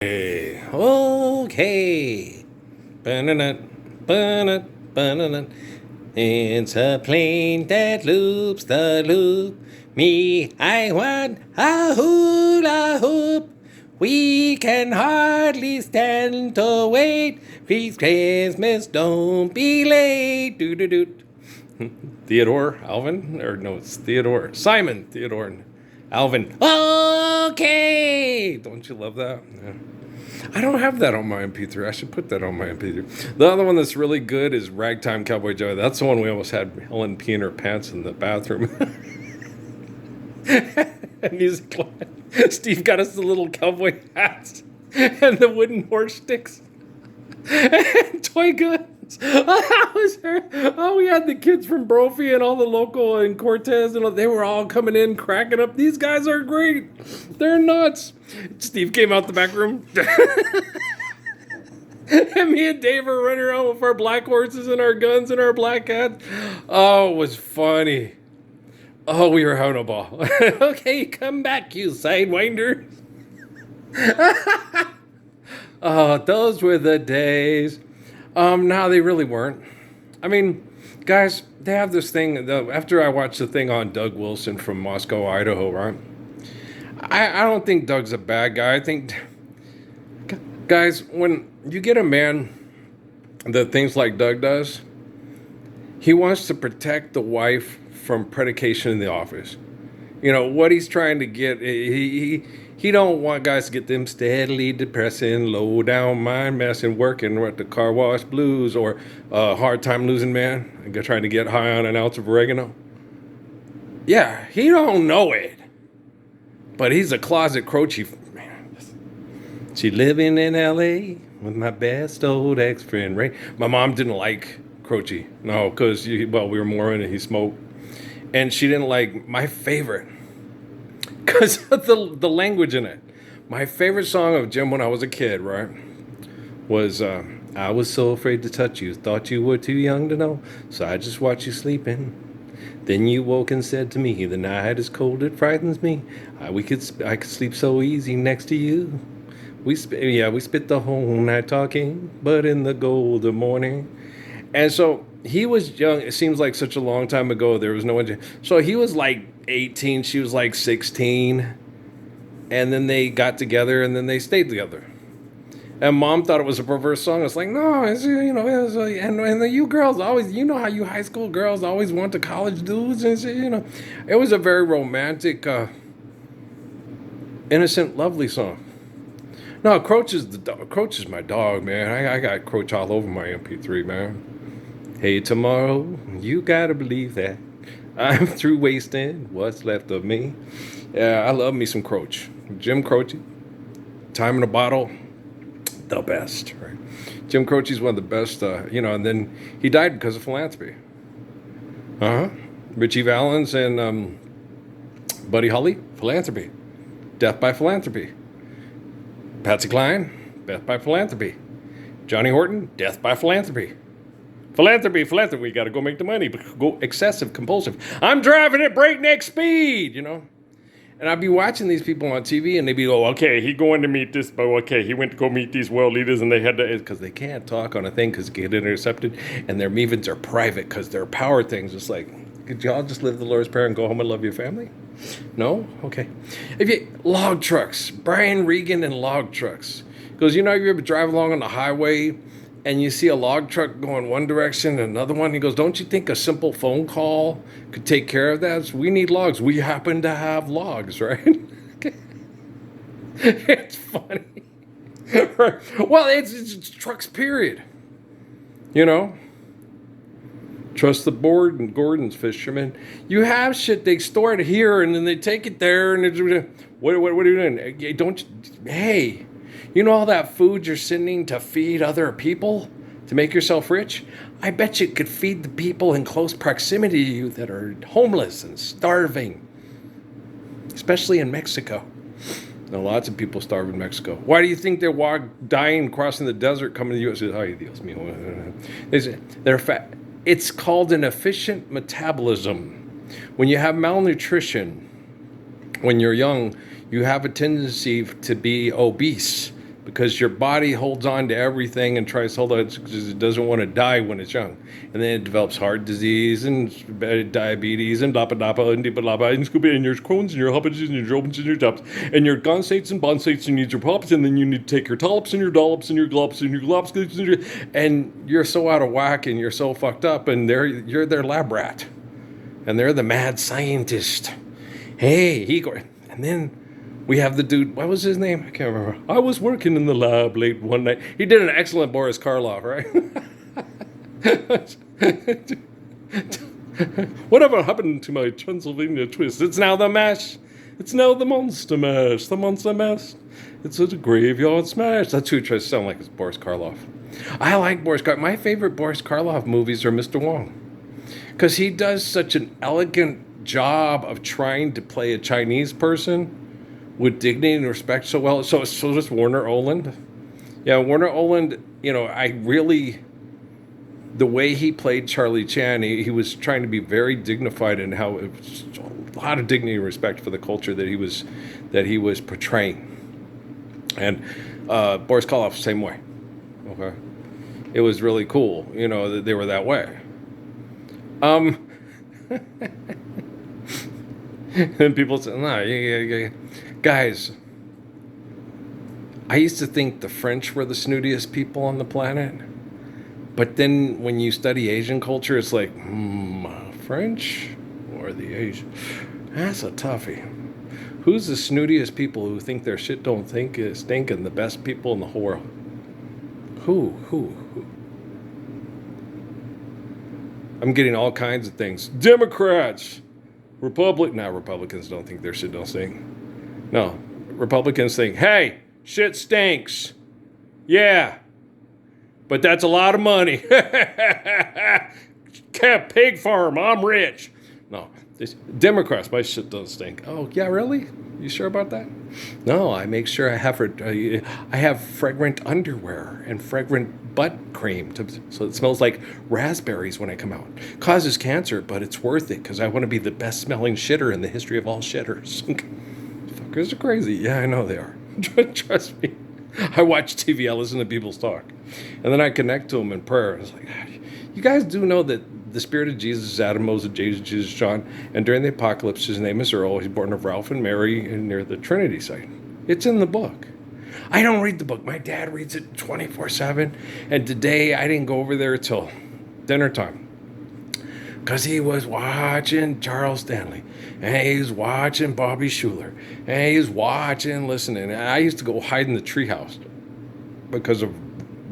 Okay. Ba-na-na, ba-na, ba-na-na. It's a plane that loops the loop. Me, I want a hula hoop. We can hardly stand to wait. Please, Christmas, don't be late. Doo-doo-doo. Theodore, Alvin, or no, it's Theodore, Simon, Theodore, and Alvin. Okay, don't you love that? Yeah. I don't have that on my MP3. I should put that on my MP3. The other one that's really good is Ragtime Cowboy Joe. That's the one we almost had Helen pee in her pants in the bathroom. Music class. Steve got us the little cowboy hats and the wooden horse sticks and toy guns. That was her. Oh, we had the kids from Brophy and all the local and Cortez, and they were all coming in, cracking up. These guys are great. They're nuts. Steve came out the back room. And me and Dave were running around with our black horses and our guns and our black hats. Oh, it was funny. Oh, we were having a ball. Okay, come back, you sidewinder. Oh, those were the days. No, they really weren't. I mean, guys, they have this thing. After I watched the thing on Doug Wilson from Moscow, Idaho, right? I don't think Doug's a bad guy. I think, guys, when you get a man that thinks like Doug does, he wants to protect the wife from predication in the office. You know what he's trying to get. He don't want guys to get them steadily depressing, low down mind messing, working with the car wash blues, or hard time losing man, and trying to get high on an ounce of oregano. Yeah, he don't know it, but he's a closet croachy man. She living in L.A. with my best old ex-friend Ray. My mom didn't like Croce, no, because we were Mormon and he smoked, and she didn't like my favorite. Because of the language in it. My favorite song of Jim when I was a kid, right, was I was so afraid to touch you, thought you were too young to know, so I just watched you sleeping. Then you woke and said to me, the night is cold, it frightens me. I could sleep so easy next to you. We spent the whole night talking, but in the golden morning. And so he was young. It seems like such a long time ago. There was no one. So he was like 18. She was like 16. And then they got together and then they stayed together. And mom thought it was a perverse song. It's like, no, it's, and you girls always, you know how you high school girls always want the college dudes. And, it was a very romantic, innocent, lovely song. No, Croach is my dog, man. I got Croach all over my MP3, man. Hey, tomorrow, you gotta believe that I'm through wasting what's left of me. Yeah, I love me some Croach. Jim Croce, Time in a Bottle, the best, right? Jim Croce's one of the best, and then he died because of philanthropy. Richie Valens and Buddy Holly, philanthropy. Death by philanthropy. Patsy Cline, death by philanthropy. Johnny Horton, death by philanthropy. Philanthropy, we gotta go make the money. Go excessive, compulsive. I'm driving at breakneck speed, And I'd be watching these people on TV and they'd be, okay, he going to meet this, but okay, he went to go meet these world leaders and they had to, because they can't talk on a thing because it get intercepted, and their meetings are private because they're power things. It's like, could y'all just live the Lord's Prayer and go home and love your family? No? Okay. Log trucks, Brian Regan and log trucks. Because you ever drive along on the highway and you see a log truck going one direction and another one? He goes, don't you think a simple phone call could take care of that? So we need logs. We happen to have logs, right? It's funny. Well, it's trucks, period. Trust the board and Gordon's fishermen. You have shit, they store it here and then they take it there and what are you doing? Hey, all that food you're sending to feed other people to make yourself rich? I bet you could feed the people in close proximity to you that are homeless and starving, especially in Mexico. Now, lots of people starve in Mexico. Why do you think they're dying, crossing the desert, coming to the U.S.? Ay, Dios mío. They're fat. It's called an efficient metabolism. When you have malnutrition, when you're young, you have a tendency to be obese because your body holds on to everything and tries to hold on because it doesn't want to die when it's young. And then it develops heart disease and diabetes and dapa and dipa and scuba and your Crohn's and your Hubbins and your Jobins and your Tops and your Gonsates and Bonsates and you need your pops and then you need to take your Tollops and your Dollops and your Glops and your Glops and you're so out of whack and you're so fucked up and you're their lab rat. And they're the mad scientist. Hey, and then we have the dude, what was his name? I can't remember. I was working in the lab late one night. He did an excellent Boris Karloff, right? Whatever happened to my Transylvania twist? It's now the mash. It's now the monster mash. The monster mash. It's a graveyard smash. That's who he tries to sound like, is Boris Karloff. I like Boris Karloff. My favorite Boris Karloff movies are Mr. Wong. Because he does such an elegant job of trying to play a Chinese person with dignity and respect so well. So does Warner Oland. Yeah, Warner Oland, the way he played Charlie Chan, he was trying to be very dignified in how it was a lot of dignity and respect for the culture that he was portraying. And Boris Karloff, same way. Okay. It was really cool, that they were that way. And people say, no, yeah. Guys, I used to think the French were the snootiest people on the planet. But then when you study Asian culture, it's like, French or the Asian? That's a toughie. Who's the snootiest people who think their shit don't stink and the best people in the whole world? Who? I'm getting all kinds of things. Democrats. Republicans don't think their shit don't stink. No. Republicans think, hey, shit stinks. Yeah. But that's a lot of money. Pig farm, I'm rich. No. Democrats, my shit doesn't stink. Oh, yeah, really? You sure about that? No, I make sure I have fragrant underwear and fragrant butt cream so it smells like raspberries when I come out. Causes cancer, but it's worth it because I want to be the best smelling shitter in the history of all shitters. Fuckers are crazy. Yeah, I know they are. Trust me. I watch TV, I listen to people talk. And then I connect to them in prayer. It's like, you guys do know that the spirit of Jesus is Adam, Moses, Jesus, John, and during the apocalypse, his name is Earl. He's born of Ralph and Mary near the Trinity site. It's in the book. I don't read the book. My dad reads it 24/7. And today, I didn't go over there till dinner time. Because he was watching Charles Stanley. And he was watching Bobby Schuller. And he was listening. And I used to go hide in the treehouse because of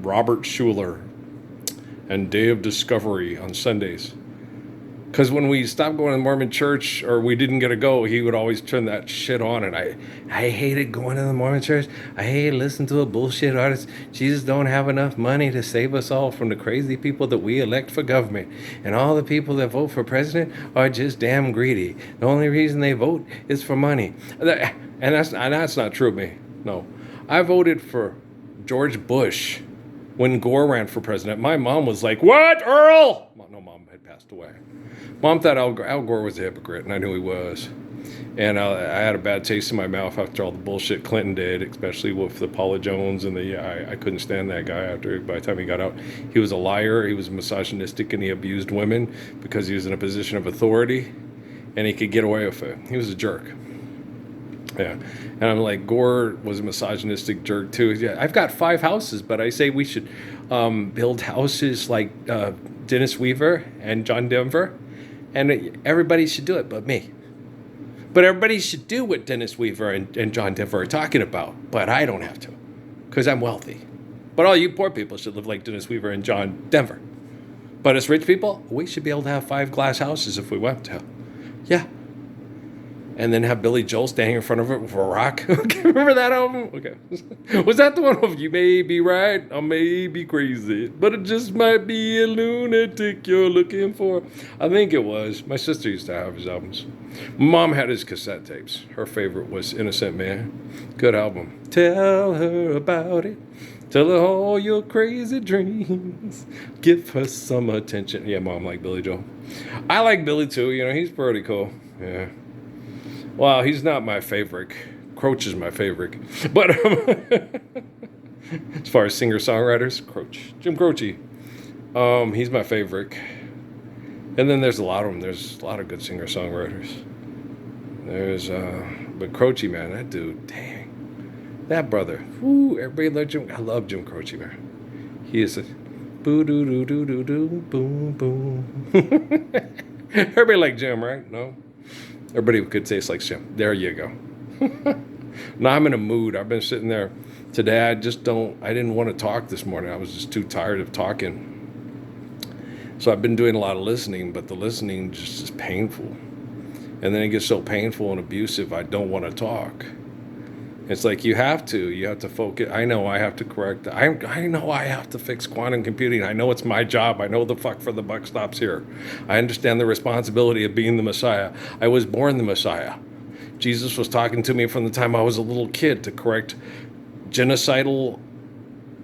Robert Schuller and Day of Discovery on Sundays. Because when we stopped going to the Mormon church or we didn't get to go, he would always turn that shit on. And I hated going to the Mormon church. I hated listening to a bullshit artist. Jesus don't have enough money to save us all from the crazy people that we elect for government. And all the people that vote for president are just damn greedy. The only reason they vote is for money. And that's not true of me. No. I voted for George Bush when Gore ran for president. My mom was like, what, Earl? No, Mom had passed away. Mom thought Al Gore was a hypocrite, and I knew he was. And I had a bad taste in my mouth after all the bullshit Clinton did, especially with the Paula Jones and I couldn't stand that guy by the time he got out. He was a liar, he was misogynistic, and he abused women because he was in a position of authority, and he could get away with it. He was a jerk. Yeah. And I'm like, Gore was a misogynistic jerk too. Yeah, I've got 5 houses, but I say we should build houses like Dennis Weaver and John Denver, and everybody should do it but me. But everybody should do what Dennis Weaver and John Denver are talking about, but I don't have to because I'm wealthy. But all you poor people should live like Dennis Weaver and John Denver. But as rich people, we should be able to have 5 glass houses if we want to. Yeah. And then have Billy Joel standing in front of it with a rock. Okay, remember that album? Okay. Was that the one of You May Be Right, I May Be Crazy, but it just might be a lunatic you're looking for? I think it was. My sister used to have his albums. Mom had his cassette tapes. Her favorite was Innocent Man. Good album. Tell her about it. Tell her all your crazy dreams. Give her some attention. Yeah, Mom liked Billy Joel. I like Billy too. He's pretty cool. Yeah. Well, he's not my favorite. Croach is my favorite. But As far as singer-songwriters, Jim Croce. He's my favorite. And then there's a lot of them. There's a lot of good singer-songwriters. But Croce, man, that dude, dang. That brother. Woo, everybody loved Jim. I love Jim Croce, man. He is a boo doo doo doo doo doo boom boom. Everybody like Jim, right? No? Everybody could taste like Jim. There you go. Now I'm in a mood. I've been sitting there today. I didn't want to talk this morning. I was just too tired of talking. So I've been doing a lot of listening, but the listening just is painful. And then it gets so painful and abusive, I don't want to talk. It's like you have to focus. I know I have to correct. I know I have to fix quantum computing. I know it's my job. I know the fuck for the buck stops here. I understand the responsibility of being the Messiah. I was born the Messiah. Jesus was talking to me from the time I was a little kid to correct genocidal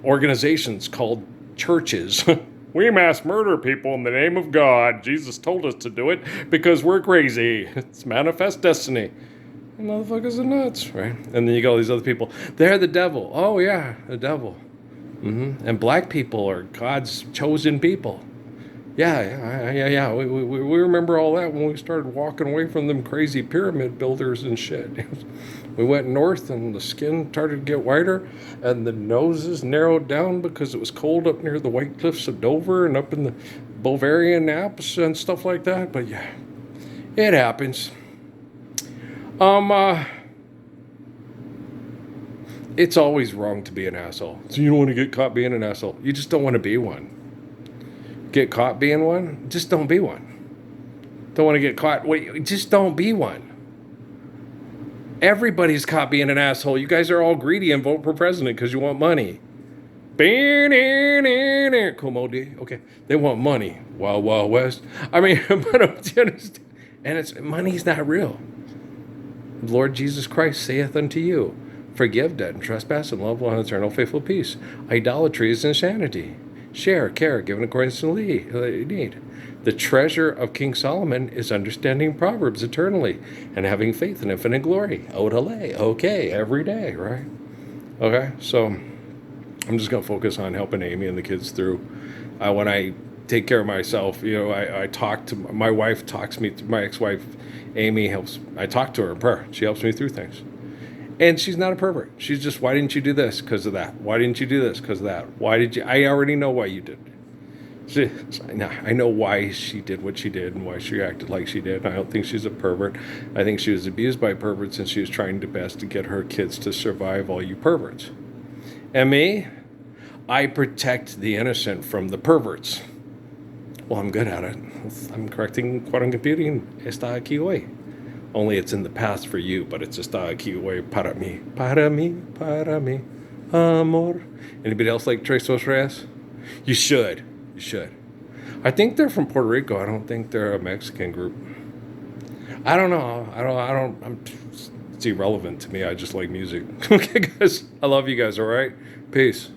organizations called churches. We mass murder people in the name of God. Jesus told us to do it because we're crazy. It's manifest destiny. And motherfuckers are nuts, right? And then you got all these other people. They're the devil. Oh, yeah, the devil. And black people are God's chosen people. Yeah. We remember all that when we started walking away from them crazy pyramid builders and shit. We went north and the skin started to get whiter and the noses narrowed down because it was cold up near the White Cliffs of Dover and up in the Bavarian Alps and stuff like that. But yeah, it happens. It's always wrong to be an asshole. So you don't want to get caught being an asshole. You just don't want to be one. Get caught being one? Just don't be one. Don't want to get caught? Wait, just don't be one. Everybody's caught being an asshole. You guys are all greedy and vote for president because you want money. Como D. Okay, they want money. Wild, Wild West. I mean, but do you understand? And money's not real. Lord Jesus Christ saith unto you, forgive debt and trespass and love one eternal faithful peace. Idolatry is insanity. Share, care, given according to the need. The treasure of King Solomon is understanding Proverbs eternally and having faith in infinite glory. Odele, okay, every day, right? Okay, so I'm just going to focus on helping Amy and the kids through. When I take care of myself, I talk to my wife, my ex-wife, Amy helps. I talk to her in prayer. She helps me through things. And she's not a pervert. She's just, why didn't you do this? Because of that. Why didn't you do this? Because of that. I already know why you did. I know why she did what she did and why she acted like she did. I don't think she's a pervert. I think she was abused by perverts and she was trying her best to get her kids to survive all you perverts. And me, I protect the innocent from the perverts. Well, I'm good at it. I'm correcting quantum computing. Está aquí hoy. Only it's in the past for you, but it's está aquí hoy para mí, amor. Anybody else like Tres Reyes? You should. I think they're from Puerto Rico. I don't think they're a Mexican group. I don't know. It's irrelevant to me. I just like music. Okay, guys. I love you guys, all right? Peace.